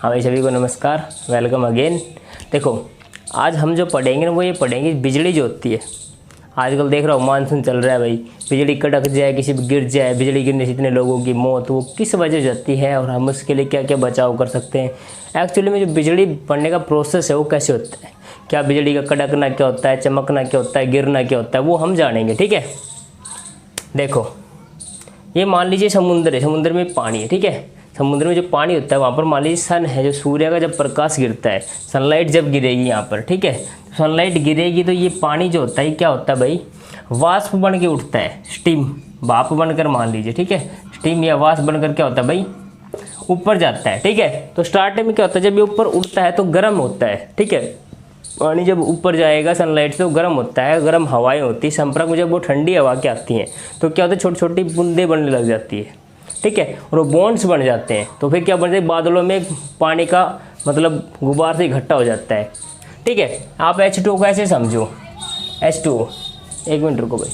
हाँ भाई, सभी को नमस्कार, वेलकम अगेन। देखो, आज हम जो पढ़ेंगे ना वो ये पढ़ेंगे बिजली जो होती है। आजकल देख रहा हूँ मानसून चल रहा है भाई, बिजली कड़क जाए, किसी पे गिर जाए, बिजली गिरने से इतने लोगों की मौत, वो किस वजह से जाती है और हम उसके लिए क्या क्या बचाव कर सकते हैं। एक्चुअली में जो बिजली पड़ने का प्रोसेस है वो कैसे होता है, क्या बिजली का कड़कना क्या होता है, चमकना क्या होता है, गिरना क्या होता है, वो हम जानेंगे। ठीक है, देखो ये मान लीजिए समुद्र है, समुद्र में पानी है। ठीक है, समुद्र में जो पानी होता है वहाँ पर मान लीजिए सन है, जो सूर्य का जब प्रकाश गिरता है, सनलाइट जब गिरेगी यहाँ पर, ठीक है, सनलाइट गिरेगी तो ये पानी जो होता है क्या होता है भाई, वाष्प बन के उठता है, स्टीम, भाप बनकर मान लीजिए। ठीक है, स्टीम या वाष्प बनकर क्या होता है भाई, ऊपर जाता है। ठीक है, तो स्टार्टिंग में क्या होता है, जब ये ऊपर उठता है तो गर्म होता है। ठीक है, पानी जब ऊपर जाएगा सनलाइट से तो गर्म होता है, गर्म हवाएं होती है, संपर्क में जब वो ठंडी हवा की आती हैं तो क्या होता है, छोटी छोटी बूंदें बनने लग जाती है। ठीक है, और वो बॉन्ड्स बन जाते हैं, तो फिर क्या बनते हैं, बादलों में पानी का मतलब गुबार से इकट्ठा हो जाता है। ठीक है, आप H2O को ऐसे समझो, H2O, एक मिनट रुको भाई।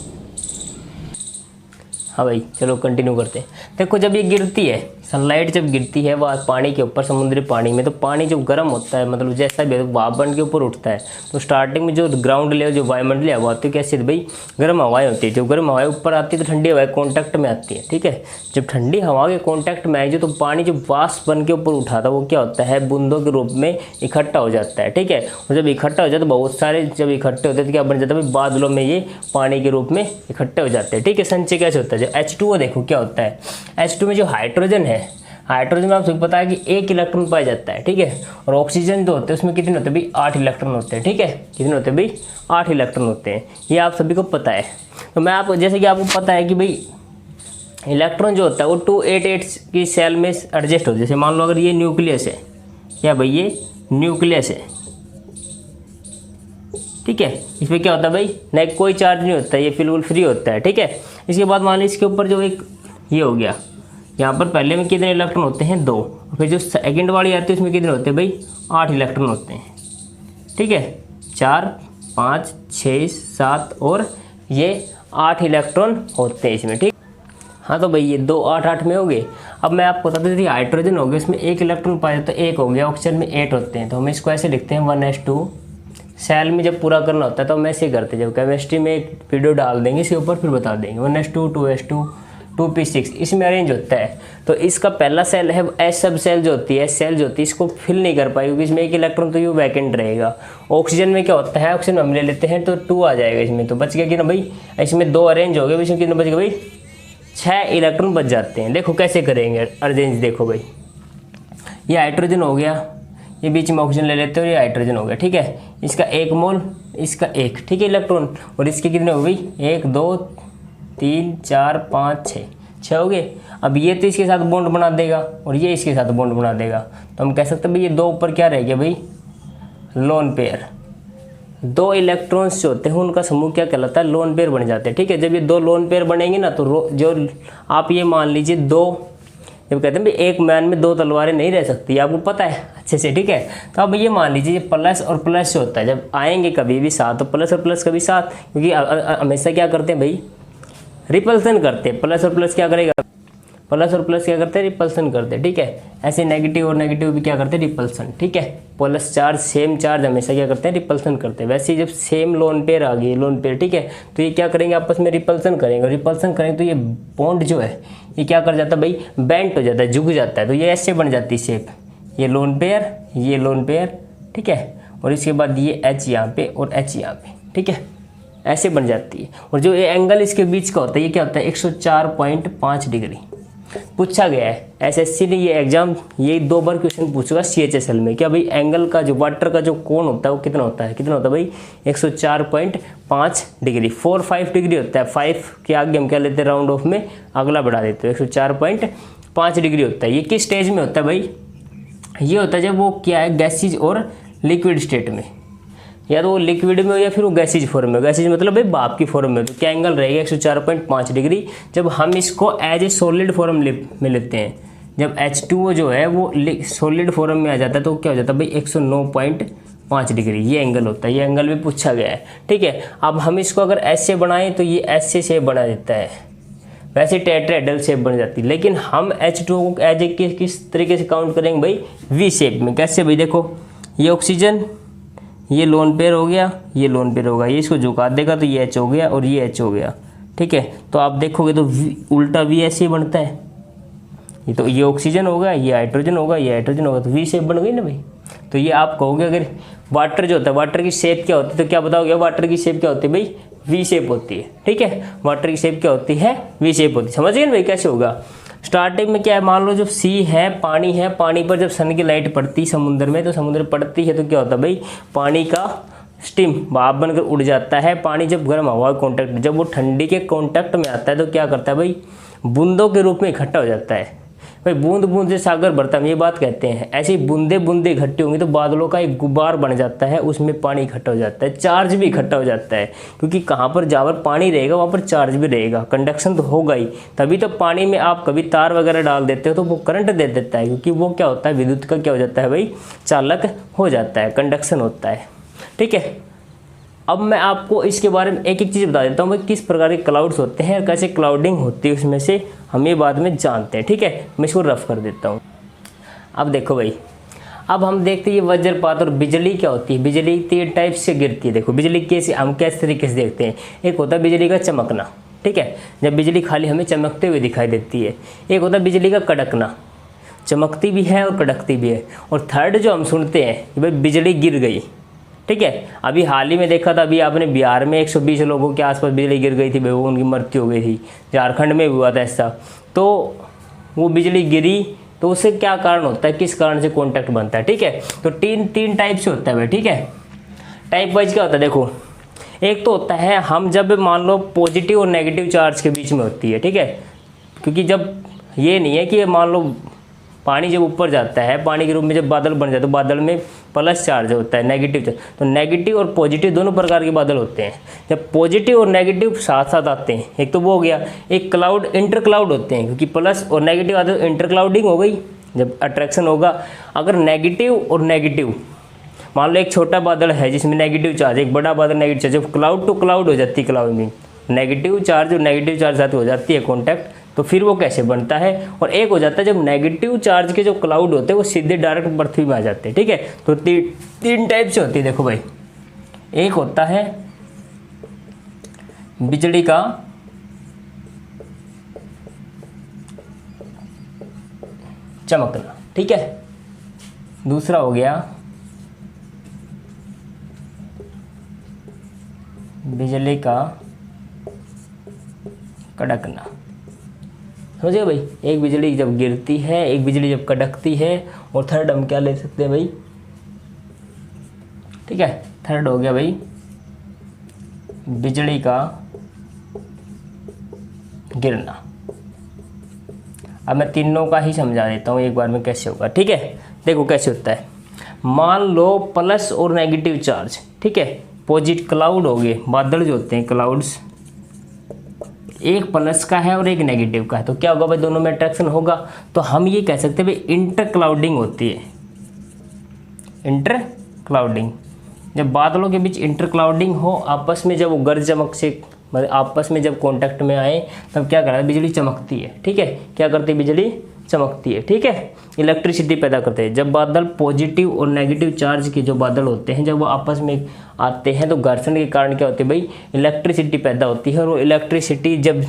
हाँ भाई, चलो कंटिन्यू करते हैं। देखो, जब ये गिरती है, सनलाइट जब गिरती है वह पानी के ऊपर, समुद्री पानी में, तो पानी जो गर्म होता है, मतलब जैसा भी भाप बन के ऊपर उठता है, तो स्टार्टिंग में जो ग्राउंड लेवल, जो वायुमंडलीय हवा होती है, कैसे भाई, गर्म हवाएं होती है। जब गर्म हवाएं ऊपर आती है तो ठंडी हवाएं कॉन्टैक्ट में आती है। ठीक है, जब ठंडी हवा के कॉन्टैक्ट में आएगी तो पानी जो वाष्प बन के ऊपर उठा था वो क्या होता है, बूंदों के रूप में इकट्ठा हो जाता है। ठीक है, और जब इकट्ठा हो जाता है तो बहुत सारे जब इकट्ठे होते हैं तो क्या बन जाता है भाई, बादलों में ये पानी के रूप में इकट्ठे हो जाते हैं। ठीक है, संचय कैसे होता है, जो H2O देखो क्या होता है, H2 में जो हाइड्रोजन है, हाइड्रोजन में आप सबको पता है कि 1 इलेक्ट्रॉन पाया जाता है। ठीक है, और ऑक्सीजन जो होते हैं उसमें कितने होते हैं भाई, 8 इलेक्ट्रॉन होते हैं। ठीक है, कितने होते हैं भाई, 8 इलेक्ट्रॉन होते हैं, ये आप सभी को पता है। तो मैं आपको, जैसे कि आपको पता है कि भाई इलेक्ट्रॉन जो होता है वो 288 की सेल में एडजस्ट होता है। जैसे मान लो अगर ये न्यूक्लियस है, क्या भाई ये न्यूक्लियस है। ठीक है, इसमें क्या होता है भाई, ना कोई चार्ज नहीं होता है, ये बिल्कुल फ्री होता है। ठीक है, इसके बाद मान लीजिए इसके ऊपर जो एक ये हो गया, यहाँ पर पहले में कितने इलेक्ट्रॉन होते हैं, 2, फिर जो सेकंड वाली आती है उसमें कितने होते हैं भाई, 8 इलेक्ट्रॉन होते हैं। ठीक है, 4, 5, 6, 7 और ये 8 इलेक्ट्रॉन होते हैं इसमें। ठीक, हाँ, तो भाई ये 2, 8, 8 में हो गए। अब मैं आपको बताता हूँ, हाइड्रोजन हो गया, इसमें 1 इलेक्ट्रॉन पाया जाता है, 1 हो गया, ऑक्सीजन में 8 होते हैं, तो हम इसको ऐसे लिखते हैं 1s2। सेल में जब पूरा करना होता है तो हम ऐसे करते हैं, जब केमिस्ट्री में एक वीडियो डाल देंगे इसके ऊपर, फिर बता देंगे 1s2, 2s2, 2p6 इसमें अरेंज होता है। तो इसका पहला सेल है एस सब सेल जो होती है, सेल जो होती है इसको फिल नहीं कर पाई क्योंकि इसमें 1 इलेक्ट्रॉन तो ये वैकेंट रहेगा। ऑक्सीजन में क्या होता है, ऑक्सीजन हम ले लेते हैं तो 2 आ जाएगा इसमें, तो बच गया कि ना भाई, इसमें 2 अरेंज हो गए, इसमें कितना बच गया भाई, 6 इलेक्ट्रॉन बच जाते हैं। देखो कैसे करेंगे अरेंज, देखो भाई, ये हाइड्रोजन हो गया, ये बीच में ऑक्सीजन ले लेते हो, ये हाइड्रोजन हो गया। ठीक है, इसका 1 मोल, इसका 1, ठीक है, इलेक्ट्रॉन, और इसके कितने हो गई, 1, 2, 3, 4, 5, 6 हो गए। अब ये तो इसके साथ बॉन्ड बना देगा और ये इसके साथ बॉन्ड बना देगा, तो हम कह सकते हैं भाई ये 2 ऊपर क्या रह गया भाई, लोन पेयर। 2 इलेक्ट्रॉन्स जो होते हैं उनका समूह क्या कहलाता है, लोन पेयर बन जाते हैं। ठीक है, जब ये 2 लोन पेयर बनेंगे ना तो जो आप ये मान लीजिए 2, जब कहते हैं भाई एक मैन में 2 तलवारें नहीं रह सकती, आपको पता है अच्छे से। ठीक है, तो अब ये मान लीजिए प्लस और प्लस जो होता है जब आएंगे कभी भी साथ, तो प्लस और प्लस कभी साथ, क्योंकि हमेशा क्या करते हैं भाई, रिपल्सन करते हैं। प्लस और प्लस क्या करेगा, प्लस और प्लस क्या करते हैं, रिपल्सन करते हैं। ठीक है, ऐसे नेगेटिव और नेगेटिव भी क्या करते हैं, रिपल्सन। ठीक है, प्लस चार्ज, सेम चार्ज हमेशा क्या करते हैं, रिपल्सन करते हैं। वैसे ही जब सेम लोन पेयर आ गई, लोन पेयर, ठीक है, तो ये क्या करेंगे, आपस में रिपल्सन करेंगे, और रिपल्सन करेंगे तो ये बॉन्ड जो है ये क्या कर जाता है भाई, बेंट हो जाता है, झुक जाता है, तो ये ऐसे बन जाती है शेप, ये लोन पेयर, ये लोन पेयर। ठीक है, और इसके बाद ये H यहाँ पे और H यहाँ पे। ठीक है, ऐसे बन जाती है, और जो ये एंगल इसके बीच का होता है ये क्या होता है, 104.5 डिग्री पूछा गया है एसएससी ने, ये एग्जाम ये 2 बार क्वेश्चन पूछेगा CHSL में, क्या भाई एंगल का जो वाटर का जो कोण होता है वो कितना होता है, कितना होता है भाई, 104.5 डिग्री, 4-5 डिग्री होता है, 5 के आगे हम क्या लेते हैं, राउंड ऑफ में अगला बढ़ा देते हैं, 104.5 डिग्री होता है। ये किस स्टेज में होता है भाई, ये होता है जब वो क्या है, गैसीज और लिक्विड स्टेट में, या तो वो लिक्विड में हो या फिर वो गैसीज फॉर्म में, गैसीज मतलब भाई भाप की फॉर्म में, तो क्या एंगल रहेगा 104.5 डिग्री। जब हम इसको एज ए सॉलिड फॉर्म में लेते हैं, जब H2O जो है वो सॉलिड फॉर्म में आ जाता है तो क्या हो जाता है भाई, 109.5 डिग्री, ये एंगल होता है, ये एंगल भी पूछा गया है। ठीक है, अब हम इसको अगर ऐसे बनाएं तो ये ऐसे शेप बना देता है, वैसे टेट्राहेड्रल शेप बन जाती है। लेकिन हम H2O को एज ए किस तरीके से काउंट करेंगे भाई, वी शेप में। कैसे भाई, देखो ये ऑक्सीजन, ये लोन पेयर हो गया, ये लोन पेयर होगा, ये इसको झुका देगा तो ये H हो गया और ये H हो गया, ठीक है। तो आप देखोगे तो उल्टा वी ऐसे ही बनता है। ये तो ये ऑक्सीजन होगा, ये हाइड्रोजन होगा, ये हाइड्रोजन होगा, तो वी शेप बन गई ना भाई। तो ये आप कहोगे अगर वाटर जो होता है, वाटर की शेप क्या होती है, तो क्या बताओगे वाटर की शेप क्या होती है भाई, वी शेप होती है, ठीक है। वाटर की शेप क्या होती है, वी शेप होती है। समझिए ना भाई कैसे होगा। स्टार्टिंग में क्या है, मान लो जब सी है, पानी है, पानी पर जब सन की लाइट पड़ती है समुद्र में, तो समुद्र में पड़ती है तो क्या होता है भाई, पानी का स्टीम भाप बनकर उड़ जाता है। पानी जब गर्म हवा कॉन्टैक्ट, जब वो ठंडी के कॉन्टैक्ट में आता है तो क्या करता है भाई, बूंदों के रूप में इकट्ठा हो जाता है भाई। बूंद बूंद से सागर भरता है, ये बात कहते हैं। ऐसी बूंदे बूंदे इकट्ठी होंगी तो बादलों का एक गुब्बार बन जाता है, उसमें पानी इकट्ठा हो जाता है, चार्ज भी इकट्ठा हो जाता है। क्योंकि कहाँ पर जहाँ पर पानी रहेगा वहाँ पर चार्ज भी रहेगा, कंडक्शन तो होगा ही। तभी तो पानी में आप कभी तार वगैरह डाल देते हो तो वो करंट दे देता है, क्योंकि वो क्या होता है, विद्युत का क्या हो जाता है भाई, चालक हो जाता है, कंडक्शन होता है, ठीक है। अब मैं आपको इसके बारे में एक एक चीज़ बता देता हूँ भाई, किस प्रकार के क्लाउड्स होते हैं और कैसे क्लाउडिंग होती है, उसमें से हम ये बाद में जानते हैं, ठीक है। मैं इसको रफ कर देता हूँ। अब देखो भाई, अब हम देखते हैं ये वज्रपात और बिजली क्या होती है। बिजली 3 टाइप से गिरती है। देखो बिजली कैसे, हम किस तरीके से देखते हैं। एक होता है बिजली का चमकना, ठीक है, जब बिजली खाली हमें चमकते हुए दिखाई देती है। एक होता है बिजली का कड़कना, चमकती भी है और कड़कती भी है। और थर्ड जो हम सुनते हैं कि भाई बिजली गिर गई, ठीक है। अभी हाल ही में देखा था, अभी आपने बिहार में 120 लोगों के आसपास बिजली गिर गई थी, वो उनकी मृत्यु हो गई थी। झारखंड में हुआ था ऐसा। तो वो बिजली गिरी तो उससे क्या कारण होता है, किस कारण से कॉन्टैक्ट बनता है, ठीक है। तो तीन टाइप से होता है भाई, ठीक है। टाइप वाइज क्या होता है, देखो एक तो होता है हम जब मान लो पॉजिटिव और नेगेटिव चार्ज के बीच में होती है, ठीक है। क्योंकि जब ये नहीं है कि मान लो पानी जब ऊपर जाता है, पानी के रूप में जब बादल बन जाता है तो बादल में प्लस चार्ज होता है, नेगेटिव चार्ज। तो नेगेटिव और पॉजिटिव दोनों प्रकार के बादल होते हैं। जब पॉजिटिव और नेगेटिव साथ साथ आते हैं, एक तो वो हो गया, एक क्लाउड इंटर क्लाउड होते हैं, क्योंकि प्लस और नेगेटिव आते हैं तो इंटर क्लाउडिंग हो गई, जब अट्रैक्शन होगा। अगर नेगेटिव और नेगेटिव, मान लो एक छोटा बादल है जिसमें नेगेटिव चार्ज, एक बड़ा बादल नेगेटिव चार्ज, जब क्लाउड टू क्लाउड हो जाती है, क्लाउडिंग नेगेटिव चार्ज और नेगेटिव चार्ज साथ हो जाती है कॉन्टैक्ट, तो फिर वो कैसे बनता है। और एक हो जाता है जब नेगेटिव चार्ज के जो क्लाउड होते हैं वो सीधे डायरेक्ट पृथ्वी में आ जाते हैं, ठीक है। तो तीन टाइप से होती है। देखो भाई, एक होता है बिजली का चमकना, ठीक है। दूसरा हो गया बिजली का कड़कना। समझिए भाई, एक बिजली जब गिरती है, एक बिजली जब कड़कती है, और थर्ड हम क्या ले सकते हैं भाई, ठीक है। थर्ड हो गया भाई बिजली का गिरना। अब मैं तीनों का ही समझा देता हूँ एक बार में कैसे होगा, ठीक है। देखो कैसे होता है, मान लो प्लस और नेगेटिव चार्ज, ठीक है, पॉजिटिव क्लाउड हो गए, बादल जो होते हैं क्लाउड्स, एक प्लस का है और एक नेगेटिव का है, तो क्या होगा भाई, दोनों में अट्रैक्शन होगा। तो हम ये कह सकते हैं भाई इंटर क्लाउडिंग होती है। इंटर क्लाउडिंग, जब बादलों के बीच इंटर क्लाउडिंग हो, आपस में जब वो गरज चमक से मतलब आपस में जब कांटेक्ट में आए, तब क्या करता है, बिजली चमकती है, ठीक है। क्या करती है, बिजली चमकती है, ठीक है, इलेक्ट्रिसिटी पैदा करते हैं। जब बादल पॉजिटिव और नेगेटिव चार्ज के जो बादल होते हैं, जब वो आपस में आते हैं तो घर्षण के कारण क्या होती है भाई, इलेक्ट्रिसिटी पैदा होती है। और वो इलेक्ट्रिसिटी जब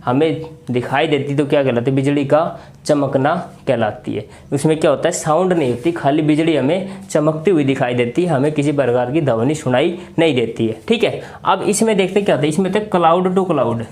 हमें दिखाई देती तो क्या कहलाती है, बिजली का चमकना कहलाती है। उसमें क्या होता है, साउंड नहीं होती, खाली बिजली हमें चमकती हुई दिखाई देती है, हमें किसी प्रकार की ध्वनि सुनाई नहीं देती है, ठीक है। अब इसमें देखते क्या होता है, इसमें तो cloud to cloud,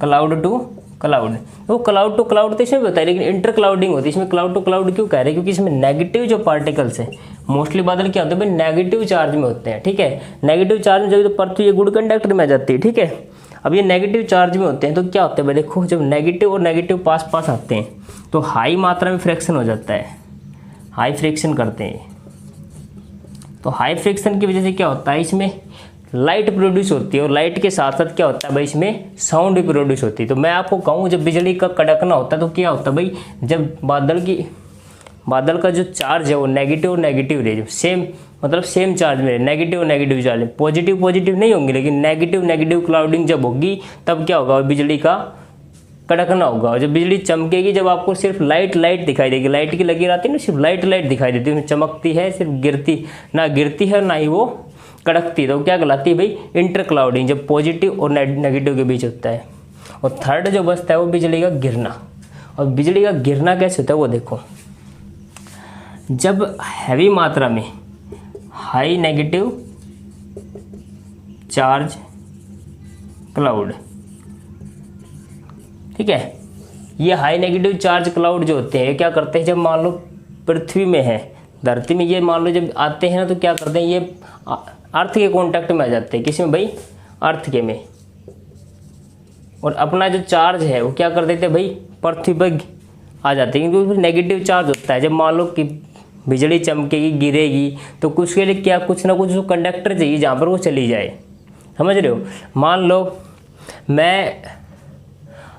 cloud to cloud, वो क्लाउड टू क्लाउड तो इसमें बताया, लेकिन इंटर क्लाउडिंग होती है इसमें। क्लाउड टू क्लाउड क्यों कह रहे हैं, क्योंकि इसमें नेगेटिव जो पार्टिकल्स हैं, मोस्टली बादल क्या होते हैं भाई, नेगेटिव चार्ज में होते हैं, ठीक है। नेगेटिव चार्ज में जब तो पृथ्वी ये गुड कंडक्टर में आ जाती है, ठीक है। अब ये नेगेटिव चार्ज में होते हैं तो क्या होता है भाई, देखो जब नेगेटिव और नेगेटिव पास पास आते हैं तो हाई मात्रा में फ्रैक्शन हो जाता है, हाई फ्रैक्शन करते हैं। तो हाई फ्रैक्शन की वजह से क्या होता है, इसमें लाइट प्रोड्यूस होती है, और लाइट के साथ साथ क्या होता है भाई, इसमें साउंड भी प्रोड्यूस होती है। तो मैं आपको कहूँ, जब बिजली का कड़कना होता है तो क्या होता है भाई, जब बादल का जो चार्ज है वो नेगेटिव और नेगेटिव रे सेम मतलब सेम चार्ज में, negative negative charge, positive positive नहीं होंगे, लेकिन नेगेटिव नेगेटिव क्लाउडिंग जब होगी तब क्या होगा, बिजली का कड़कना होगा। और जब बिजली चमकेगी, जब आपको सिर्फ लाइट लाइट दिखाई देगी, लाइट की लगी रहती है ना, सिर्फ लाइट लाइट दिखाई देती है, चमकती है, सिर्फ गिरती है ना ही वो कड़कती, तो क्या कहलाती है भाई, इंटर क्लाउडिंग, जब पॉजिटिव और नेगेटिव के बीच होता है। और थर्ड जो बचता है वो बिजली का गिरना। और बिजली का गिरना कैसे होता है वो देखो, जब हैवी मात्रा में हाई नेगेटिव चार्ज क्लाउड, ठीक है, ये हाई नेगेटिव चार्ज क्लाउड जो होते हैं ये क्या करते हैं, जब मान लो पृथ्वी में है, धरती में, ये मान लो जब आते हैं ना तो क्या करते हैं, ये अर्थ के कांटेक्ट में आ जाते हैं, किसी में भाई, अर्थ के में, और अपना जो चार्ज है वो क्या कर देते हैं भाई, पृथ्वी पर आ जाते हैं, क्योंकि नेगेटिव चार्ज होता है। जब मान लो कि बिजली चमकेगी, गिरेगी, तो कुछ के लिए क्या, कुछ ना कुछ जो कंडक्टर चाहिए जहाँ पर वो चली जाए, समझ रहे हो। मान लो मैं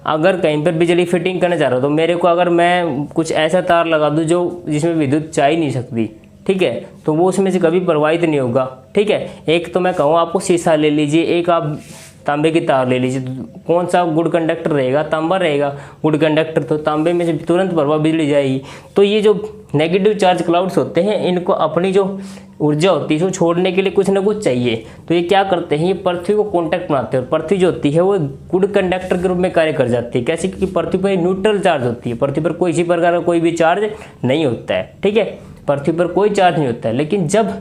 अगर कहीं पर बिजली फिटिंग करने जा रहा हूँ, तो मेरे को अगर मैं कुछ ऐसा तार लगा दूँ जो जिसमें विद्युत जा ही नहीं सकती, ठीक है, तो वो उसमें से कभी प्रवाहित नहीं होगा, ठीक है। एक तो मैं कहूँ आपको शीशा ले लीजिए, एक आप तांबे की तार ले लीजिए, कौन सा गुड कंडक्टर रहेगा, तांबा रहेगा गुड कंडक्टर, तो तांबे में से तुरंत प्रवाह बिजली जाएगी। तो ये जो नेगेटिव चार्ज क्लाउड्स होते हैं, इनको अपनी जो ऊर्जा होती है उसको छोड़ने के लिए कुछ ना कुछ चाहिए, तो ये क्या करते हैं, ये पृथ्वी को कॉन्टैक्ट बनाते हैं, और पृथ्वी जो होती है वो गुड कंडक्टर के रूप में कार्य कर जाती है। कैसे, क्योंकि पृथ्वी पर न्यूट्रल चार्ज होती है, पृथ्वी पर कोई इसी प्रकार का कोई भी चार्ज नहीं होता है, ठीक है, पृथ्वी पर कोई चार्ज नहीं होता है। लेकिन जब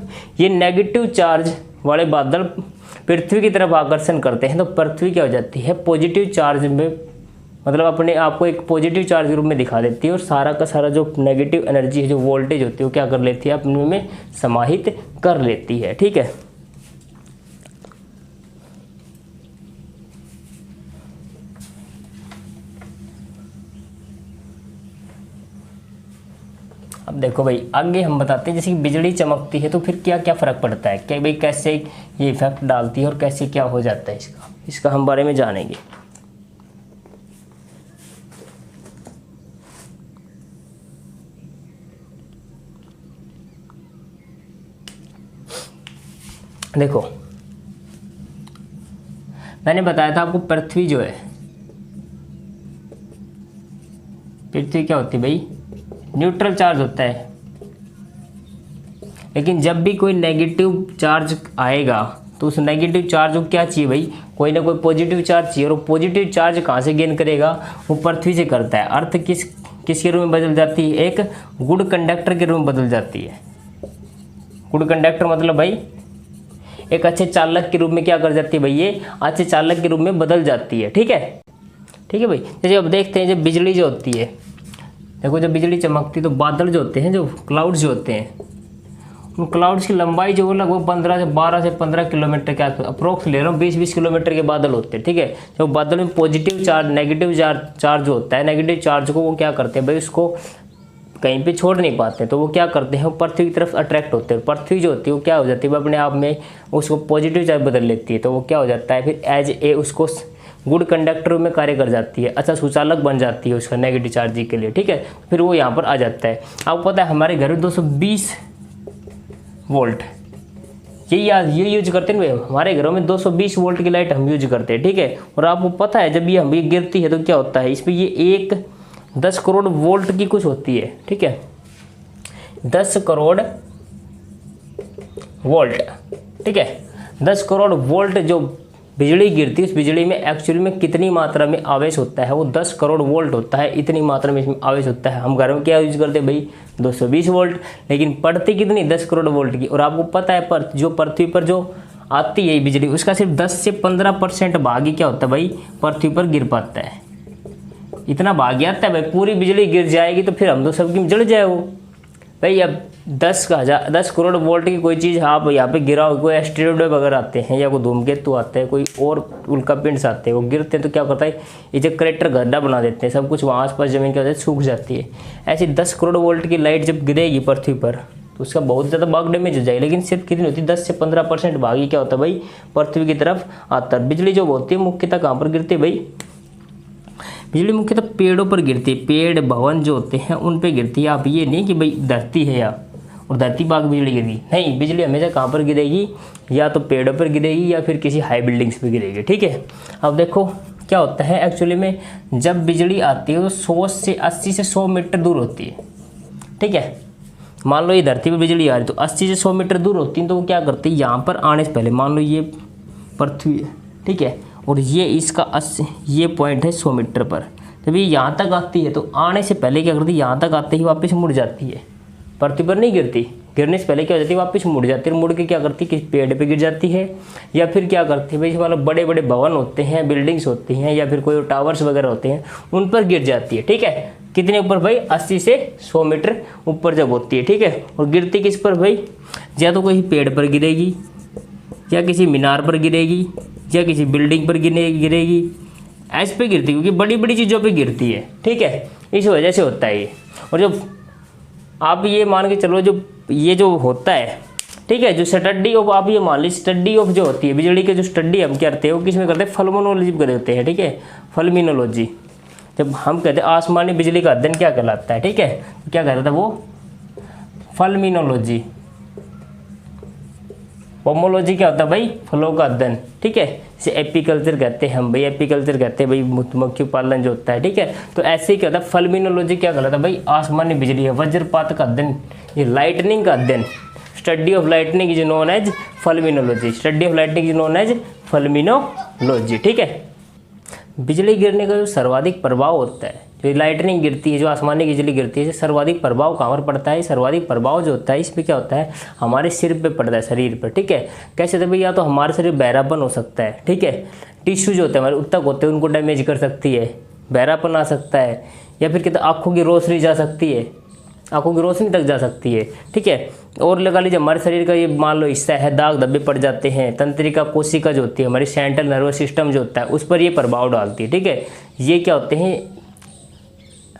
ये नेगेटिव चार्ज वाले बादल पृथ्वी की तरफ आकर्षण करते हैं, तो पृथ्वी क्या हो जाती है, पॉजिटिव चार्ज में, मतलब अपने आप को एक पॉजिटिव चार्ज के रूप में दिखा देती है, और सारा का सारा जो नेगेटिव एनर्जी है, जो वोल्टेज होती है, वो क्या कर लेती है, अपने में समाहित कर लेती है, ठीक है। अब देखो भाई, आगे हम बताते हैं, जैसे कि बिजली चमकती है तो फिर क्या क्या फ़र्क पड़ता है, क्या भाई कैसे ये इफेक्ट डालती है और कैसे क्या हो जाता है इसका हम बारे में जानेंगे। देखो, मैंने बताया था आपको, पृथ्वी जो है, पृथ्वी क्या होती है भाई, न्यूट्रल चार्ज होता है। लेकिन जब भी कोई नेगेटिव चार्ज आएगा तो उस नेगेटिव चार्ज को क्या चाहिए भाई, कोई ना कोई पॉजिटिव चार्ज चाहिए, और वो पॉजिटिव चार्ज कहाँ से गेन करेगा, वो पृथ्वी से करता है। अर्थ किसके रूप में बदल जाती है, एक गुड कंडक्टर के रूप में बदल जाती है। गुड कंडक्टर मतलब भाई एक अच्छे चालक के रूप में क्या कर जाती है भाई, ये अच्छे चालक के रूप में बदल जाती है, ठीक है, ठीक है भाई। जैसे अब देखते हैं, जब बिजली जो होती है, देखो जब बिजली चमकती है तो बादल जो होते हैं, जो क्लाउड्स जो होते हैं, उन क्लाउड्स की लंबाई जो है लगभग 12 से 15 किलोमीटर के अप्रोक्स ले रहा हूँ, 20 किलोमीटर के बादल होते हैं, ठीक है। जब बादल में पॉजिटिव चार्ज नेगेटिव चार्ज जो होता है, नेगेटिव चार्ज को वो क्या करते हैं भाई, उसको कहीं पे छोड़ नहीं पाते, तो वो क्या करते हैं, पृथ्वी की तरफ अट्रैक्ट होते हैं। पृथ्वी जो होती है वो क्या हो जाती है, वो अपने आप में उसको पॉजिटिव चार्ज बदल लेती है, तो वो क्या हो जाता है, फिर एज ए उसको गुड कंडक्टर में कार्य कर जाती है, अच्छा सुचालक बन जाती है उसका नेगेटिव चार्ज के लिए, ठीक है। फिर वो यहाँ पर आ जाता है। आपको पता है हमारे घर में 220 वोल्ट ये यूज करते हैं भाई, हमारे घरों में 220 वोल्ट की लाइट हम यूज करते हैं, ठीक है। और आपको पता है जब ये गिरती है तो क्या होता है, इसमें ये एक 10 करोड़ वोल्ट की कुछ होती है, ठीक है, 10 करोड़ वोल्ट, ठीक है। 10 करोड़ वोल्ट जो बिजली गिरती है, उस बिजली में एक्चुअली में कितनी मात्रा में आवेश होता है, वो 10 करोड़ वोल्ट होता है, इतनी मात्रा में इसमें आवेश होता है। हम घर में क्या यूज करते हैं भाई, 220 वोल्ट, लेकिन पड़ती कितनी, 10 करोड़ वोल्ट की। और आपको पता है जो पृथ्वी पर जो आती है बिजली, उसका सिर्फ 10 से 15% भाग ही क्या होता है भाई, पृथ्वी पर गिर पाता है। इतना भाग आता है भाई, पूरी बिजली गिर जाएगी तो फिर हम तो सबकी जल जाए वो भाई। अब 10 करोड़ वोल्ट की कोई चीज़ आप यहाँ पे गिराओ, कोई एस्टेरॉइड वगैरह आते हैं या कोई धूमकेतु आते हैं, कोई और उल्का पिंड्स आते हैं, वो गिरते हैं तो क्या करता है, ये जो क्रेटर गड्ढा बना देते हैं, सब कुछ वहाँ आसपास जमीन क्या होता है, सूख जाती है। ऐसी 10 करोड़ वोल्ट की लाइट जब गिरेगी पृथ्वी पर तो उसका बहुत ज़्यादा भाग डैमेज हो जाएगी, लेकिन सिर्फ कितनी होती है, 10 से 15% भाग ही क्या होता है भाई, पृथ्वी की तरफ आता है। बिजली जो होती है मुख्यतः कहाँ पर गिरती है भाई, बिजली मुख्यतः पेड़ों पर गिरती है, पेड़ भवन जो होते हैं उन पे गिरती है। आप ये नहीं कि भाई धरती है या और धरती पर बिजली गिरी, नहीं, बिजली हमेशा कहाँ पर गिरेगी, या तो पेड़ों पर गिरेगी या फिर किसी हाई बिल्डिंग्स पर गिरेगी, ठीक है। अब देखो क्या होता है एक्चुअली में, जब बिजली आती है तो 80 से 100 मीटर दूर होती है, ठीक है। मान लो ये धरती पे बिजली आ रही तो 80 से 100 मीटर दूर होती है, तो वो क्या करती है, यहाँ पर आने से पहले, मान लो ये पृथ्वी है, ठीक है, और ये इसका 80, ये पॉइंट है 100 मीटर पर, जब ये यहाँ तक आती है तो आने से पहले क्या करती है, यहाँ तक आते ही वापस मुड़ जाती है, पृथ्वी पर नहीं गिरती, गिरने से पहले क्या हो जाती है, वापस मुड़ जाती है, मुड़ के क्या करती है, किसी पेड़ पे गिर जाती है, या फिर क्या करती है भाई, मतलब बड़े बड़े भवन होते हैं, बिल्डिंग्स होती हैं, या फिर कोई टावर्स वगैरह होते हैं, उन पर गिर जाती है, ठीक है। कितने ऊपर भाई, 80 से 100 मीटर ऊपर जब होती है, ठीक है। और गिरती किस पर भाई, या तो कोई पेड़ पर गिरेगी, या किसी मीनार पर गिरेगी, या किसी बिल्डिंग पर गिरेगी, ऐसे पे गिरती, क्योंकि बड़ी बड़ी चीज़ों पे गिरती है, ठीक है, इस वजह से होता है ये। और जब आप ये मान के चलो, जो ये जो होता है, ठीक है, जो स्टडी ऑफ, आप ये मान लीजिए स्टडी ऑफ जो होती है बिजली के, जो स्टडी हम करते हैं वो किस में करते हैं, फल्मोनोलॉजी में करते हैं, ठीक है, फल्मिनोलॉजी। जब हम कहते हैं आसमानी बिजली का अध्ययन क्या कहलाता है, ठीक है, तो क्या कहता था वो, फल्मिनोलॉजी। पोमोलॉजी क्या होता है भाई, फलों का अध्ययन, ठीक है, इसे एपीकल्चर कहते हैं हम भाई, एपीकल्चर कहते हैं भाई मधुमक्खी पालन जो होता है, ठीक है। तो ऐसे ही क्या होता है, फल्मिनोलॉजी क्या कहलाता है भाई, आसमानी बिजली है, वज्रपात का अध्ययन, ये लाइटनिंग का अध्ययन, study of lightning is known as fulminology, study of lightning is known as fulminology, ठीक है। बिजली गिरने का जो सर्वाधिक प्रभाव होता है, जो लाइटनिंग गिरती है, जो आसमानी बिजली गिरती है, सर्वाधिक प्रभाव कहाँ पर पड़ता है, सर्वाधिक प्रभाव जो होता है इसमें क्या होता है, हमारे सिर पे पड़ता है, शरीर पर, ठीक है। कैसे तो भाई, या तो हमारे शरीर बहरापन हो सकता है, ठीक है, टिश्यू जो होते हैं हमारे उत्तक होते हैं उनको डैमेज कर सकती है, बहरापन आ सकता है, या फिर कहते आँखों की रोशनी जा सकती है, आँखों की रोशनी तक जा सकती है, ठीक है। और लगा लीजिए हमारे शरीर का ये मान लो हिस्सा है, दाग धब्बे पड़ जाते हैं, तंत्रिका कोशिका जो होती है, हमारी सेंट्रल नर्वस सिस्टम जो होता है उस पर ये प्रभाव डालती है, ठीक है। ये क्या होते हैं,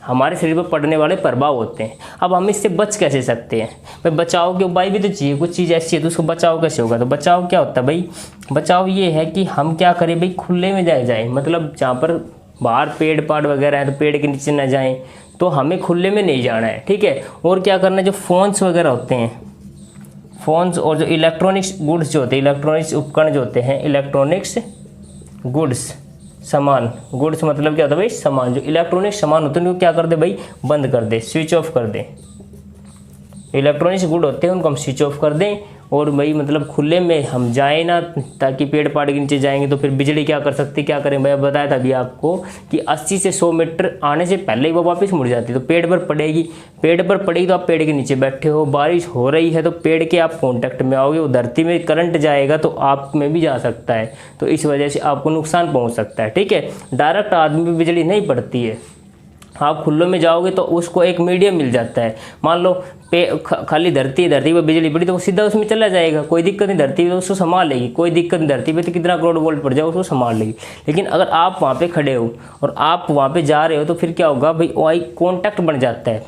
हमारे शरीर पर पड़ने वाले प्रभाव होते हैं। अब हम इससे बच कैसे सकते हैं भाई, बचाव के उपाय भी तो चाहिए, कुछ चीज़ ऐसी है तो उसको बचाव कैसे होगा। तो बचाव क्या होता है भाई, बचाव ये है कि हम क्या करें भाई, खुले में जाए, मतलब जहाँ पर बाहर पेड़ पाड़ वगैरह है तो पेड़ के नीचे न जाएं, तो हमें खुले में नहीं जाना है, ठीक है। और क्या करना है, जो फ़ोन्स वगैरह होते हैं, फ़ोन्स और जो इलेक्ट्रॉनिक्स गुड्स जो होते हैं, इलेक्ट्रॉनिक्स उपकरण जो होते हैं, इलेक्ट्रॉनिक्स गुड्स, सामान, गुड्स मतलब क्या होता है भाई, सामान, जो इलेक्ट्रॉनिक सामान होते हैं उनको क्या कर दे भाई, बंद कर दे, स्विच ऑफ कर दे। इलेक्ट्रॉनिक्स गुड होते हैं उनको हम स्विच ऑफ कर दें, और भाई मतलब खुले में हम जाएं ना, ताकि पेड़ पाड़ के नीचे जाएंगे तो फिर बिजली क्या कर सकती, क्या करें भाई, बताया था अभी आपको कि 80 से 100 मीटर आने से पहले ही वो वापस मुड़ जाती है, तो पेड़ पर पड़ेगी, पेड़ पर पड़ेगी तो आप पेड़ के नीचे बैठे हो, बारिश हो रही है तो पेड़ के आप कॉन्टैक्ट में आओगे, वो धरती में करंट जाएगा तो आप में भी जा सकता है, तो इस वजह से आपको नुकसान पहुँच सकता है, ठीक है। डायरेक्ट आदमी पर बिजली नहीं पड़ती है, आप खुले में जाओगे तो उसको एक मीडियम मिल जाता है। मान लो खाली धरती पर बिजली पड़ी तो वो सीधा उसमें चला जाएगा, कोई दिक्कत नहीं, धरती पे उसको संभाल लेगी, कोई दिक्कत नहीं, धरती पे तो कितना करोड़ वोल्ट पड़ जाए उसको संभाल लेगी। लेकिन अगर आप वहाँ पे खड़े हो और आप वहाँ पे जा रहे हो तो फिर क्या होगा भाई, वो कॉन्टैक्ट बन जाता है,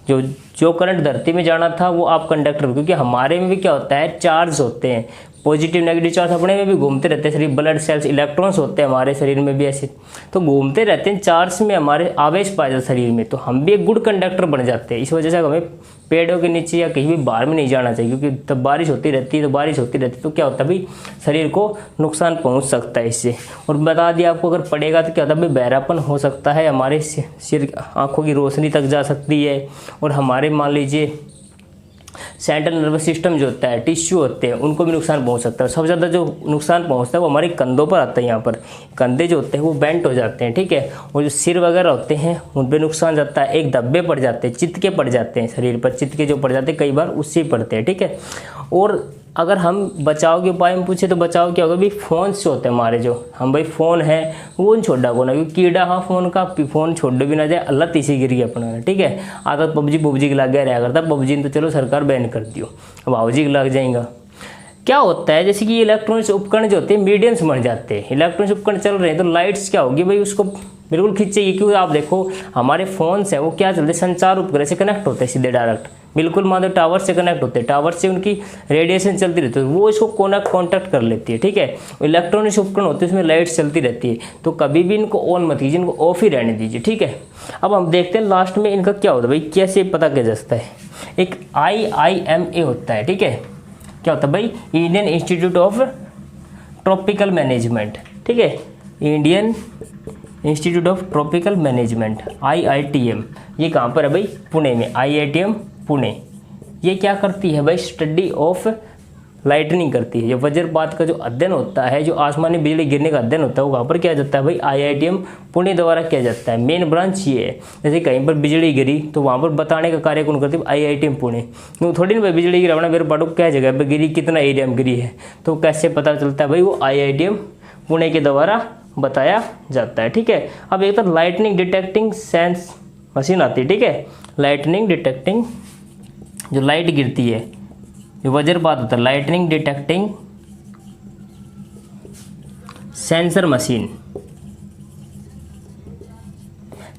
जो करंट धरती में जाना था वो आप कंडक्टर, क्योंकि हमारे में भी क्या होता है, चार्ज होते हैं, पॉजिटिव नेगेटिव चार्ज अपने में भी घूमते रहते हैं, शरीर ब्लड सेल्स इलेक्ट्रॉन्स होते हैं हमारे शरीर में भी ऐसे, तो घूमते रहते हैं, चार्ज में हमारे आवेश पाया जाता है शरीर में, तो हम भी एक गुड कंडक्टर बन जाते हैं। इस वजह से हमें पेड़ों के नीचे या कहीं भी बाहर में नहीं जाना चाहिए, क्योंकि तब बारिश होती रहती है तो क्या होता है भाई, शरीर को नुकसान पहुंच सकता है इससे। और बता दिया आपको, अगर पड़ेगा तो क्या होता है भाई, बहरापन हो सकता है, हमारे सिर आँखों की रोशनी तक जा सकती है, और हमारे मान लीजिए सेंट्रल नर्वस सिस्टम जो होता है, टिश्यू होते हैं, उनको भी नुकसान पहुंच सकता है। सबसे ज़्यादा जो नुकसान पहुंचता है वो हमारे कंधों पर आता है, यहाँ पर कंधे जो होते हैं वो बेंट हो जाते हैं, ठीक है। और जो सिर वगैरह होते हैं उन पर नुकसान जाता है, एक धब्बे पड़ जाते हैं, चितके पड़ जाते हैं शरीर पर, चितके जो पड़ जाते हैं कई बार उससे पड़ते हैं, ठीक है। और अगर हम बचाव के उपाय में पूछे तो बचाव क्या होगा भाई, फ़ोन से होते हैं हमारे, जो हम भाई फ़ोन है वो नहीं छोड़ा को ना, क्योंकि कीड़ा हाँ फ़ोन का, फ़ोन छोड़ भी ना जाए, अल्लाह तीसरी गिर गई अपना, ठीक है। आदत पबजी के लग गया रहा करता, पबजी तो चलो सरकार बैन कर दियो, अब भावजी के लग जाएगा। क्या होता है, जैसे कि इलेक्ट्रॉनिक्स उपकरण जो होते हैं मीडियम्स बन जाते हैं, इलेक्ट्रॉनिक्स उपकरण चल रहे हैं तो लाइट्स क्या होगी भाई, उसको बिल्कुल खींचेगी, क्योंकि आप देखो हमारे फ़ोन्स हैं वो क्या चलते हैं, संचार उपग्रह से कनेक्ट होते हैं सीधे डायरेक्ट, बिल्कुल मान लो टावर से कनेक्ट होते हैं, टावर से उनकी रेडिएशन चलती रहती है, वो इसको कॉन्टैक्ट कर लेती है, ठीक है। इलेक्ट्रॉनिक्स उपकरण होते हैं उसमें लाइट्स चलती रहती है, तो कभी भी इनको ऑन मत कीजिए, इनको ऑफ ही रहने दीजिए, ठीक है। अब हम देखते हैं लास्ट में इनका क्या होता है भाई, कैसे पता किया जा सकता है। एक IIMA होता है, ठीक है। क्या होता है भाई? Indian institute of tropical management, ठीक है, Indian institute of tropical management IITM। ये कहाँ पर है भाई? पुणे में, IITM पुणे। ये क्या करती है भाई? स्टडी ऑफ लाइटनिंग करती है। ये वज्रपात का जो अध्ययन होता है, जो आसमानी बिजली गिरने का अध्ययन होता है, वो वहाँ पर किया जाता है भाई? IITM पुणे द्वारा किया जाता है। मेन ब्रांच ये है। जैसे कहीं पर बिजली गिरी तो वहाँ पर बताने का कार्य कौन करती है? IITM पुणे। क्यों थोड़ी ना भाई बिजली गिरा अपना मेरे पाटो क्या जगह पर गिरी, कितना एरिया में गिरी है, तो कैसे पता चलता है भाई? वो IITM पुणे के द्वारा बताया जाता है, ठीक है। अब एक तो लाइटनिंग डिटेक्टिंग सेंस मशीन आती है, ठीक है। लाइटनिंग डिटेक्टिंग, जो लाइट गिरती है, जो वज्रपात होता है, lightning detecting sensor machine.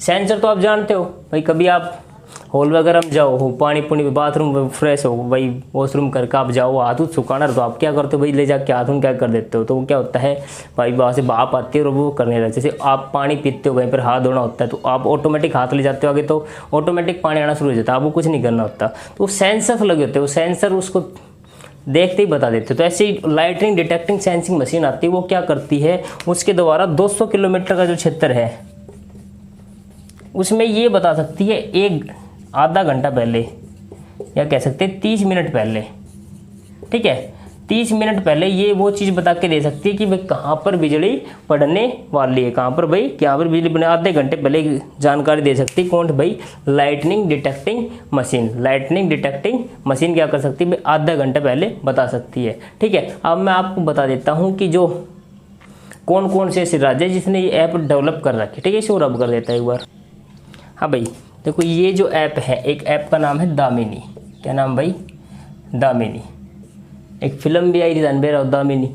Sensor तो आप जानते हो भाई, कभी आप हॉल वगैरह में जाओ, हो पानी पुनी बाथरूम फ्रेश हो भाई, वॉशरूम करके आप जाओ, हाथ उथ सुखाना, तो आप क्या करते हो भाई? ले जाके हाथ उन क्या कर देते हो, तो वो क्या होता है भाई? वहाँ से भाप आती है और वो करने लगता है। जैसे आप पानी पीते हो, कहीं पर हाथ धोना होता है, तो आप ऑटोमेटिक हाथ ले जाते हो आगे, तो ऑटोमेटिक पानी आना शुरू हो जाता है, आपको कुछ नहीं करना होता। तो सेंसर लगे होते हैं, वो सेंसर उसको देखते ही बता देते। तो ऐसे ही लाइटनिंग डिटेक्टिंग सेंसिंग मशीन आती है, वो क्या करती है? उसके द्वारा 200 किलोमीटर का जो क्षेत्र है, उसमें ये बता सकती है एक आधा घंटा पहले, या कह सकते हैं 30 मिनट पहले, ठीक है, 30 मिनट पहले ये वो चीज़ बता के दे सकती है कि भाई कहाँ पर बिजली पड़ने वाली है, कहाँ पर भाई, यहाँ पर बिजली पड़ने, आधे घंटे पहले जानकारी दे सकती है। कौन भाई? Lightning detecting machine. Lightning detecting machine क्या कर सकती है भाई? आधा घंटा पहले बता सकती है, ठीक है। अब मैं आपको बता देता हूँ कि जो कौन कौन से ऐसे राज्य है जिसने ये ऐप डेवलप कर रखी है, ठीक है। इसे रब कर देता है एक बार। हाँ भाई देखो, ये जो ऐप है, एक ऐप का नाम है दामिनी। क्या नाम भाई? दामिनी। एक फिल्म भी आई थी, रणबीर और दामिनी।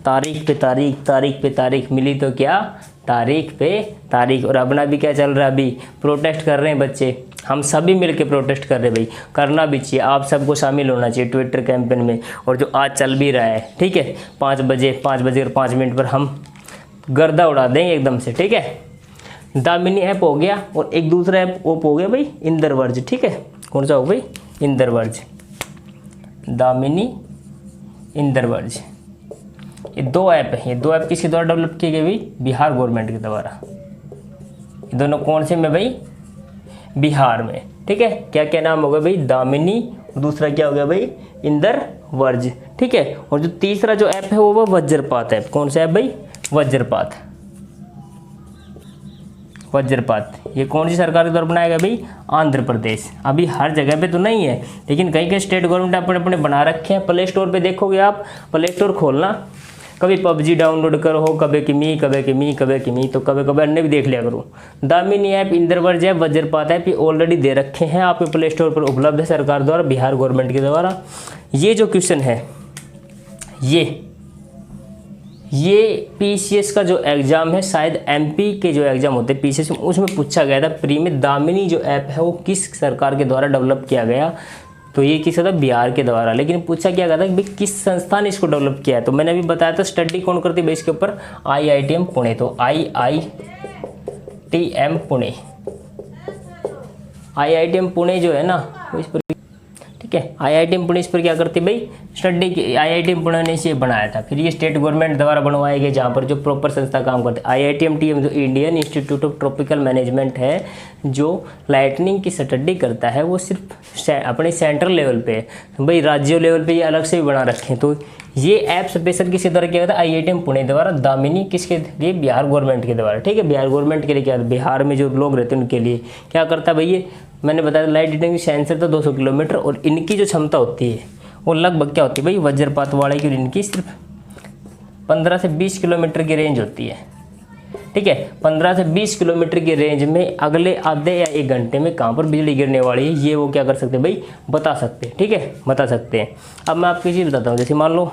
तारीख पे तारीख, तारीख पे तारीख मिली तो क्या, तारीख पे तारीख। और अपना भी क्या चल रहा है अभी? प्रोटेस्ट कर रहे हैं बच्चे, हम सभी मिलके प्रोटेस्ट कर रहे हैं भाई। करना भी चाहिए, आप सबको शामिल होना चाहिए ट्विटर कैंपेन में। और जो आज चल भी रहा है, ठीक है, 5 बजे 5 मिनट पर हम गर्दा उड़ा देंगे एकदम से, ठीक है। दामिनी ऐप हो गया, और एक दूसरा ऐप ओप हो गया भाई, इंद्रवर्ज, ठीक है। कौन सा हो भाई? इंद्रवर्ज। दामिनी, इंद्रवर्ज, ये 2 ऐप है। ये 2 ऐप किसके द्वारा डेवलप किए गए भाई? बिहार गवर्नमेंट के द्वारा। ये दोनों कौन से में भाई? बिहार में, ठीक है। क्या क्या नाम हो गया भाई? दामिनी, और दूसरा क्या हो गया भाई? इंद्रवर्ज, ठीक है। और जो तीसरा जो ऐप है वो वज्रपात ऐप। कौन सा ऐप भाई? वज्रपात। वज्रपात ये कौन सी सरकार के द्वारा बनाया गया भाई? आंध्र प्रदेश। अभी हर जगह पे तो नहीं है, लेकिन कहीं कहीं स्टेट गवर्नमेंट अपने अपने बना रखे हैं। प्ले स्टोर पे देखोगे आप, प्ले स्टोर खोलना, कभी PUBG डाउनलोड करो, कभी किमी, कभी किमी, कभी किमी, तो कभी कभी अन्य भी देख लिया करो। दामिनी ऐप, इंद्रवर्ज ऐप, वज्रपात ऐप, ये ऑलरेडी दे रखे हैं आपके प्ले स्टोर पर, उपलब्ध है सरकार द्वारा, बिहार गवर्नमेंट के द्वारा। ये जो क्वेश्चन है, ये PCS का जो एग्ज़ाम है, शायद MP के जो एग्ज़ाम होते हैं PCS में, उसमें पूछा गया था प्री में। दामिनी जो ऐप है वो किस सरकार के द्वारा डेवलप किया गया? तो ये किस था? बिहार के द्वारा। लेकिन पूछा क्या गया था कि भाई किस संस्था ने इसको डेवलप किया है? तो मैंने अभी बताया था स्टडी कौन करती है इसके ऊपर? IITM पुणे। तो IITM पुणे, IITM पुणे जो है ना, इस पर, ठीक है, IITM पुणे इस पर क्या करती है भाई? स्टडी की। IITM पुणे ने इसे बनाया था, फिर ये स्टेट गवर्नमेंट द्वारा बनवाए गए, जहाँ पर जो प्रॉपर संस्था काम करते हैं। IITM जो Indian institute of tropical management है, जो लाइटनिंग की स्टडी करता है, वो सिर्फ अपने सेंट्रल लेवल पे है भाई, राज्यों लेवल पे ये अलग से भी बना रखे हैं। तो ये ऐप स्पेशल किसके द्वारा किया गया था? IITM पुणे द्वारा। दामिनी किसके लिए? बिहार गवर्नमेंट के द्वारा, ठीक है। बिहार गवर्नमेंट के लिए क्या, बिहार में जो लोग रहते हैं उनके लिए क्या करता है भाई? ये मैंने बताया लाइट डिटेक्टिंग सेंसर तो 200 किलोमीटर, और इनकी जो क्षमता होती है वो लगभग क्या होती है भाई? वज्रपात वाले की, इनकी सिर्फ 15 से 20 किलोमीटर की रेंज होती है, ठीक है। 15 से 20 किलोमीटर की रेंज में अगले आधे या 1 घंटे में कहाँ पर बिजली गिरने वाली है, ये वो क्या कर सकते हैं भाई? बता सकते हैं, ठीक है, बता सकते हैं। अब मैं आपको चीज़ बताता हूँ, जैसे मान लो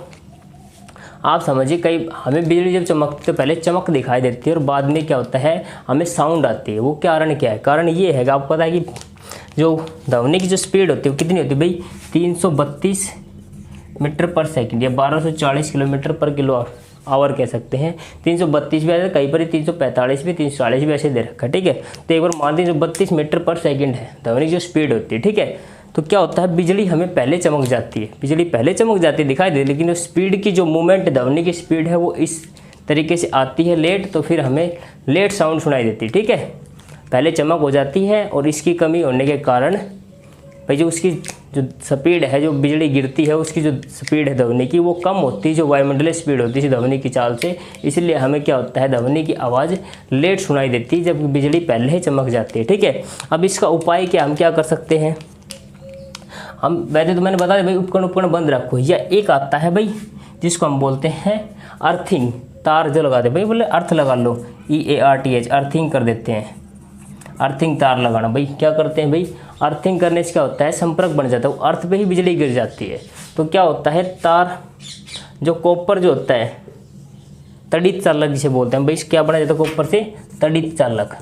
आप समझिए, कई हमें बिजली जब चमकती तो पहले चमक दिखाई देती है, और बाद में क्या होता है, हमें साउंड आती है। वो कारण क्या है? कारण ये है कि आपको पता है कि जो ध्वनि की जो स्पीड होती है वो कितनी होती है भाई? 332 मीटर पर सेकंड, या 1240 किलोमीटर पर किलो आवर कह सकते हैं। 332 भी है, कहीं पर 345 भी, 340 भी ऐसे दे रखा है, ठीक है। तो एक बार मान 332 मीटर पर सेकंड है ध्वनि जो स्पीड होती है, ठीक है। तो क्या होता है, बिजली हमें पहले चमक जाती है, बिजली पहले चमक जाती है दिखाई दे, लेकिन स्पीड की जो मूवमेंट ध्वनि की स्पीड है वो इस तरीके से आती है लेट, तो फिर हमें लेट साउंड सुनाई देती है। ठीक है, पहले चमक हो जाती है और इसकी कमी होने के कारण भाई जो उसकी जो स्पीड है, जो बिजली गिरती है उसकी जो स्पीड है ध्वनि की वो कम होती है, जो वायुमंडलीय स्पीड होती है ध्वनि की चाल से, इसलिए हमें क्या होता है, ध्वनि की आवाज़ लेट सुनाई देती है जब बिजली पहले ही चमक जाती है। ठीक है, अब इसका उपाय क्या, हम क्या कर सकते हैं, हम वैसे तो मैंने बताया भाई उपकरण बंद रखो, या एक आता है भाई जिसको हम बोलते हैं अर्थिंग, तार जो लगाते भाई, बोले अर्थ लगा लो, EARTH, अर्थिंग कर देते हैं, अर्थिंग तार लगाना। भाई क्या करते हैं भाई, अर्थिंग करने से क्या होता है, संपर्क बन जाता है, वो अर्थ पे ही बिजली गिर जाती है। तो क्या होता है, तार जो कॉपर जो होता है, तड़ित चालक जिसे बोलते हैं भाई, क्या बना जाता है कॉपर से, तड़ित चालक।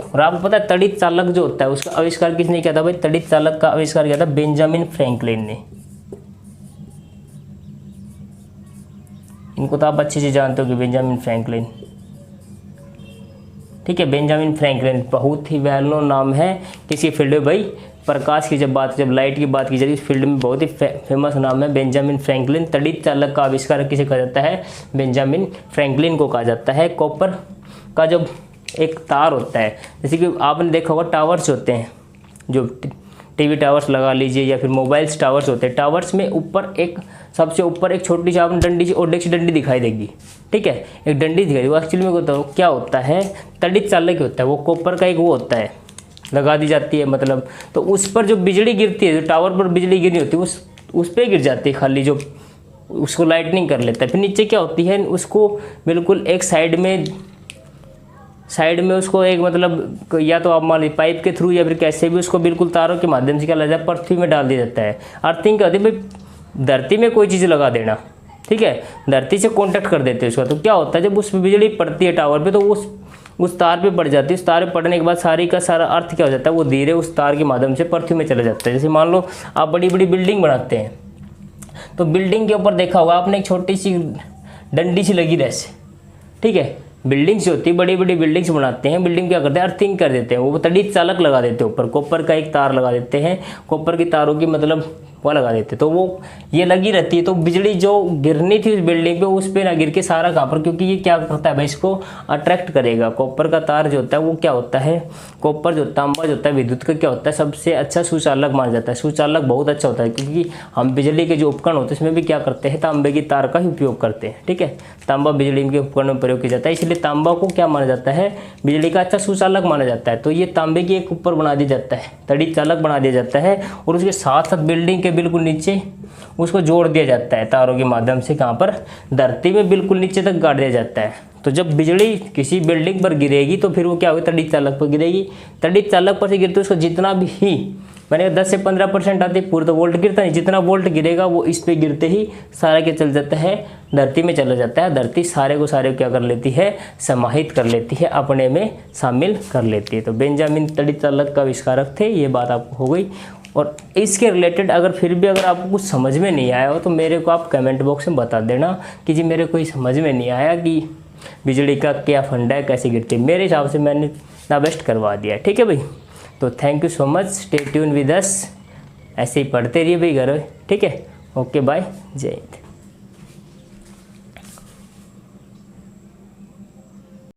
और आपको पता है तड़ित चालक जो होता है उसका आविष्कार किसने किया था भाई, तड़ित चालक का आविष्कार किया था बेंजामिन फ्रैंकलिन ने। इनको तो आप अच्छे से जानते हो कि बेंजामिन फ्रैंकलिन, ठीक है, बेंजामिन फ्रैंकलिन बहुत ही वेल नोन नाम है किसी फील्ड में भाई, प्रकाश की जब लाइट की बात की जाती है इस फील्ड में बहुत ही फेमस नाम है बेंजामिन फ्रैंकलिन। तड़ित चालक का आविष्कार किसे कहा जाता है, बेंजामिन फ्रैंकलिन को कहा जाता है। कॉपर का जब एक तार होता है, जैसे कि आपने देखा होगा टावर्स होते हैं, जो टीवी टावर्स लगा लीजिए या फिर मोबाइल्स टावर्स होते हैं, टावर्स में ऊपर एक सबसे ऊपर एक छोटी सी आपने डंडी, ओडेक्स की डंडी दिखाई देगी। ठीक है, एक डंडी दिखाई देगी, वो एक्चुअली में क्या होता है, तड़ित चालक होता है, वो कॉपर का एक वो होता है, लगा दी जाती है मतलब, तो उस पर जो बिजली गिरती है, जो टावर पर बिजली गिरनी होती है उस पर गिर जाती है खाली, जो उसको लाइटनिंग कर लेता है। फिर नीचे क्या होती है, उसको बिल्कुल एक साइड में उसको एक मतलब या तो आप मान लीजिए पाइप के थ्रू या फिर कैसे भी उसको बिल्कुल तारों के माध्यम से क्या लगा जाए, पृथ्वी में डाल दिया जाता है। अर्थिंग क्या होती है भाई, धरती में कोई चीज़ लगा देना, ठीक है, धरती से कॉन्टैक्ट कर देते हैं उसका। तो क्या होता है, जब उस बिजली पड़ती है टावर पे, तो उस तार पे पड़ जाती है, उस तार पे पड़ने के बाद सारी का सारा अर्थ क्या हो जाता है, वो धीरे उस तार के माध्यम से पृथ्वी में चला जाता है। जैसे मान लो आप बड़ी बड़ी बिल्डिंग बनाते हैं, तो बिल्डिंग के ऊपर देखा होगा आपने एक छोटी सी डंडी सी लगी रहती, ठीक है, बिल्डिंग्स होती है, बड़ी बड़ी बिल्डिंग्स बनाते हैं, बिल्डिंग क्या करते हैं, अर्थिंग कर देते हैं, वो तड़ित चालक लगा देते हैं ऊपर, कॉपर का एक तार लगा देते हैं, कॉपर की तारों की मतलब वो लगा देते हैं, तो वो ये लगी रहती है, तो बिजली जो गिरनी थी उस बिल्डिंग पे उस पे ना गिर के सारा कहाँ पर, क्योंकि ये क्या करता है भाई, इसको अट्रैक्ट करेगा। कॉपर का तार जो होता है वो क्या होता है, कॉपर जो तांबा जो होता है विद्युत का क्या होता है, सबसे अच्छा सुचालक माना जाता है। सुचालक बहुत अच्छा होता है, क्योंकि हम बिजली के जो उपकरण होते हैं उसमें भी क्या करते हैं, तांबे की तार का ही उपयोग करते हैं। ठीक है, तांबा बिजली के उपकरण में प्रयोग किया जाता है, इसलिए तांबा को क्या माना जाता है, बिजली का अच्छा सुचालक माना जाता है। तो ये तांबे की एक ऊपर बना दिया जाता है, तड़ित चालक बना दिया जाता है, और उसके साथ साथ बिल्डिंग के बिल्कुल नीचे उसको जोड़ दिया जाता है तारों के माध्यम से, कहाँ पर, धरती में बिल्कुल नीचे तक गाड़ दिया जाता है। तो जब बिजली किसी बिल्डिंग पर गिरेगी तो फिर वो क्या होगी, तड़ित चालक पर गिरेगी, तड़ित चालक पर से गिरती है उसको जितना भी ही मैंने 10 से 15% आती है, पूरा तो वोल्ट गिरता नहीं, जितना वोल्ट गिरेगा वो इस पे गिरते ही सारा क्या चल जाता है, धरती में चला जाता है। धरती सारे को सारे क्या कर लेती है, समाहित कर लेती है, अपने में शामिल कर लेती है। तो बेंजामिन तड़ित चालक का आविष्कारक थे, ये बात आपको हो गई। और इसके रिलेटेड अगर फिर भी अगर आपको कुछ समझ में नहीं आया हो तो मेरे को आप कमेंट बॉक्स में बता देना कि जी मेरे को समझ में नहीं आया कि बिजली का क्या फंडा है, कैसे गिरती है। मेरे हिसाब से मैंने ना बेस्ट करवा दिया, ठीक है भाई। तो thank you so much, stay tune with us, ऐसे ही पढ़ते रहिए भाई घर, ठीक है। ओके बाय, जय हिंद।